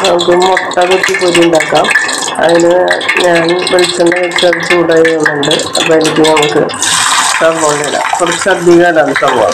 നമുക്ക് മുട്ട കുത്തിപ്പൊരി ഉണ്ടാക്കാം. അതിന് ഞാൻ വെളിച്ചെണ്ണ വെച്ചത് ചൂടായി വരുന്നുണ്ട്. അപ്പോൾ എനിക്ക് നമുക്ക് സവോള ഇടാം. കുറച്ചധികം ഇടാം സവോള.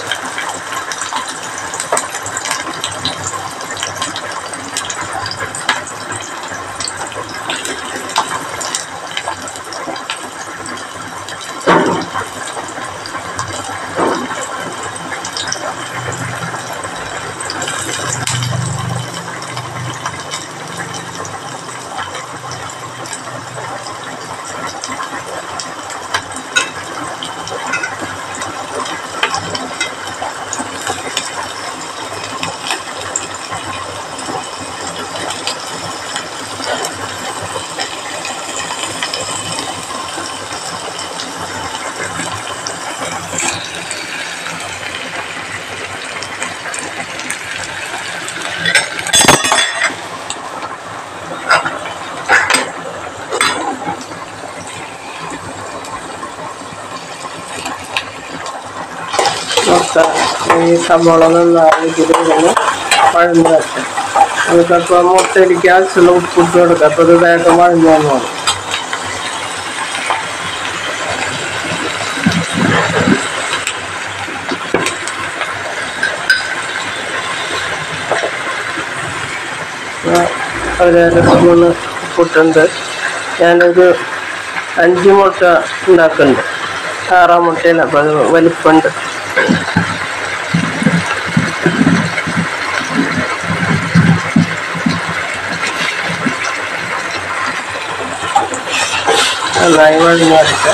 ഈ സവോള നന്നായി ഇതിലിങ്ങനെ വഴന്ന് വരട്ടെ. നമുക്കപ്പോൾ മുട്ടയിലേക്ക് ആവശ്യമുള്ള ഉപ്പിട്ട് കൊടുക്കാം. അപ്പോൾ ഇത് വേഗം വഴഞ്ഞു വന്നോളും. ഒരു 1 സ്പൂണ് ഉപ്പിട്ടുണ്ട്. ഞാനൊരു 5 മുട്ട ഉണ്ടാക്കുന്നുണ്ട്. 6 മുട്ടയില്ല, അപ്പോൾ അത് വലിപ്പമുണ്ട്. നന്നായി വഴഞ്ഞ് വരട്ടെ.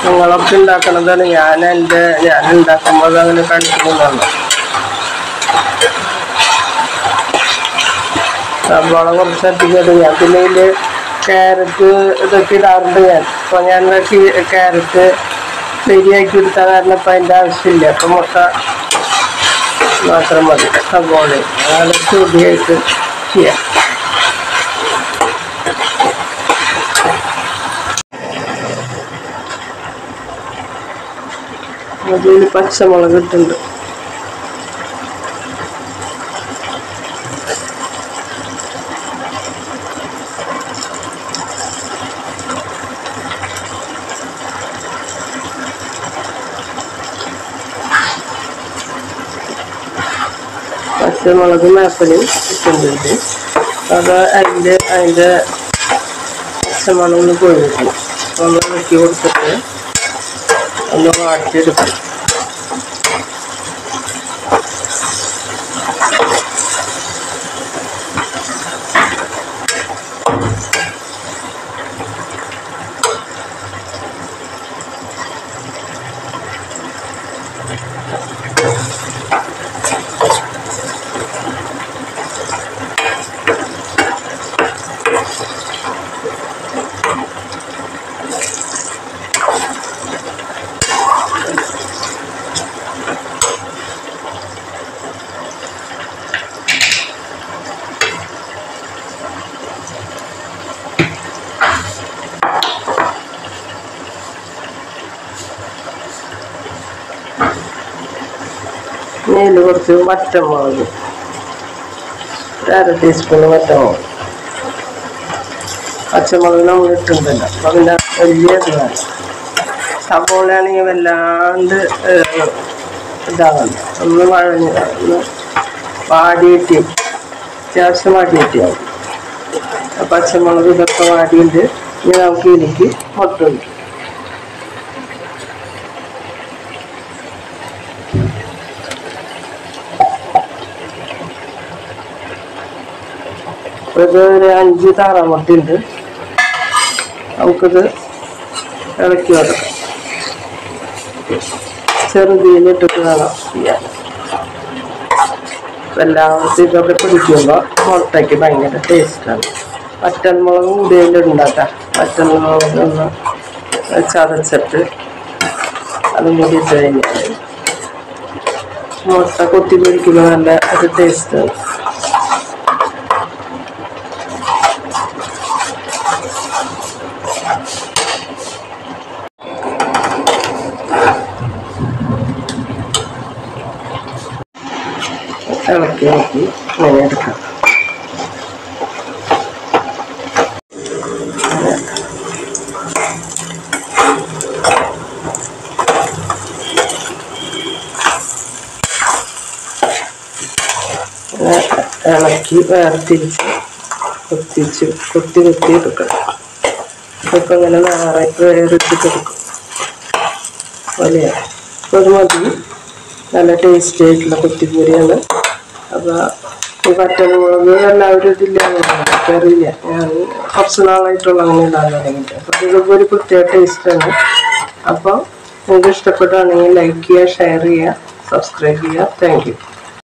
നിങ്ങളൊക്കെ ഉണ്ടാക്കണതാണ്. ഞാൻ ഉണ്ടാക്കുമ്പോൾ അങ്ങനെ കാണിക്കുന്നതാണ്. സവാള കുറച്ചധികം ഇടും ഞാൻ. പിന്നെ ഇതിൽ ക്യാരറ്റ് ഇതൊക്കെ ഇടാറുണ്ട് ഞാൻ. അപ്പോൾ ഞാൻ ക്യാരറ്റ് ശരിയാക്കി എടുത്താൽ കാരണം ഇപ്പം അതിൻ്റെ ആവശ്യമില്ല. അപ്പം മുട്ട മാത്രം മതി. സവാള അങ്ങനെ ശരിയായിട്ട് ചെയ്യാം. അതിൽ പച്ചമുളക് ഇട്ടുണ്ട്. പച്ചമുളക് മേപ്പലും ഇട്ടുണ്ട്. അത് അതിൻ്റെ പച്ചമുളക് ഒന്ന് കൊഴിക്കണം. ഒന്ന് വെട്ടി കൊടുത്തിട്ട് ഒന്ന് വാട്ടിയെടുക്കും. ഇതിൽ കുറച്ച് വറ്റമുളക്, 1/2 ടീസ്പൂണ് വറ്റമുളക്. പച്ചമുളക് നമ്മൾ ഇട്ടുണ്ടല്ലോ, അപ്പം പിന്നെ വലിയ ഇതാണ്. സവോളയാണെങ്കിൽ വല്ലാണ്ട് ഇതാകണം. ഒന്ന് വഴഞ്ഞ് ഒന്ന് വാടിയിട്ട് അത്യാവശ്യം വാടിയിട്ടാവും. പച്ചമുളക് ഇതൊക്കെ വാടിയിട്ട് ഇനി നമുക്ക് ഇതിലേക്ക് മുട്ട ഇട്ടു. ഇത് ഒരു 5 താറാമുട്ടയുണ്ട്. നമുക്കിത് ഇളക്കി വെക്കാം. ചെറുതീലിട്ടിട്ട് വേണം ചെയ്യാൻ. എല്ലാവർക്കും ഇതൊക്കെ പിടിക്കുമ്പോൾ മുട്ടയ്ക്ക് ഭയങ്കര ടേസ്റ്റാണ്. വറ്റൽമുളക് കൂടുതലുണ്ടാക്കാം. വറ്റൽമുളക് ഒന്ന് ചതച്ചിട്ട് അതും കൂടി ഇട്ട് കഴിഞ്ഞാൽ മുട്ട കൊത്തി പൊരിക്കുമ്പോൾ നല്ല ഒരു ടേസ്റ്റാണ്. ഇളക്കി ഇളക്കി ഇങ്ങനെ എടുക്കാം. ഇളക്കി വേർതിരിച്ച് കുത്തി എടുക്കണം. ഇപ്പം ഇങ്ങനെ വേറിട്ടിട്ടെടുക്കും പോലെയാണ്. അപ്പോൾ അത് മതി. നല്ല ടേസ്റ്റി ആയിട്ടുള്ള കുത്തിപ്പൂരിയാണ്. അപ്പോൾ ഈ വറ്റൽമുളക് എല്ലാവരും ഇതില്ലാന്ന് അറിയില്ല. ഞാൻ കുറച്ച് നാളായിട്ടുള്ള അങ്ങനെ ഇടാൻ തുടങ്ങിയിട്ട്. അപ്പോൾ ഇതിപ്പോൾ ഒരു പ്രത്യേക ടേസ്റ്റാണ്. അപ്പോൾ നിങ്ങൾക്ക് ഇഷ്ടപ്പെട്ടാണെങ്കിൽ ലൈക്ക് ചെയ്യുക, ഷെയർ ചെയ്യുക, സബ്സ്ക്രൈബ് ചെയ്യുക. Thank you.